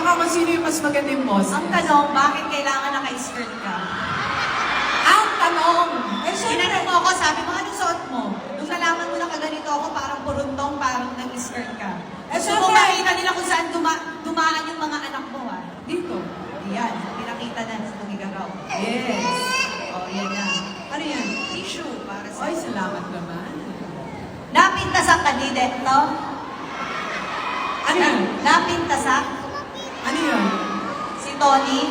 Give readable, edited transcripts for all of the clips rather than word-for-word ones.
Tsaka kung sino yung mas magandang boss. Ang tanong, bakit kailangan naka-skirt ka? Ang tanong! Eh, Tinanong mo ako, sabi mo, anong suot mo? Nung nalaman mo na kaganito ako, parang puruntong, parang nag-skirt ka. Gusto mo makita nila kung saan dumaan yung mga anak mo, ah. dito. Yan, pinakita na sa Tugigaraw. Yes. Oh, yan na. Ano yan? Tissue para sa... Ay, salamat naman. Napintasak ka, Dide, no? Ano yun? Napintasak? Ano yun? Si Tony?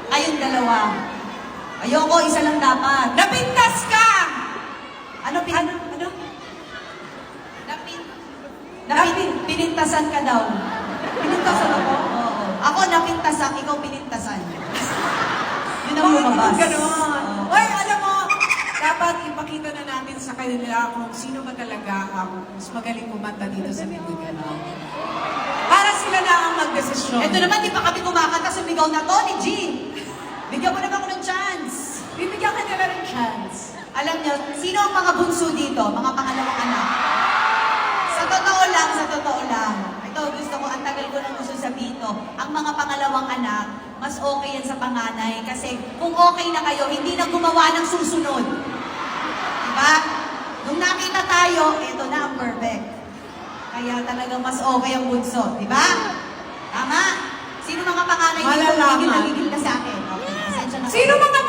Ayun, dalawa. Ayoko, isa lang dapat. Napintas ka! Ano? Pinintasan ka daw. Pinintasan ako? Oo. Ako napintasan, ikaw pinintasan. Yun ang Bakit lumabas. ganon? Oo. Oy, alam mo, dapat ipakita na natin sa kanila kung sino ba talaga ang mas magaling kumanta dito sa Mindanao. Para sila na ang magdesisyon. Ito naman, di pa kami kumakanta, sumigaw na to ni Jean. Bigyan mo naman ako ng chance. Bibigyan ka nila ng chance. Alam niyo, sino ang mga bunso dito? Mga pangalawang anak? Sa totoo lang. Ito, gusto ko, ang tagal ko nang gusto sabihin to. Ang mga pangalawang anak, mas okay yan sa panganay. Kasi kung okay na kayo, hindi na gumawa ng susunod. Diba? Nung nakita tayo, ito na ang perfect. Kaya talagang mas okay ang bunso. Diba? Tama? Sino mga panganay dito? Malalaman. Gigil na sa akin. Okay, pasensya na. Sino mga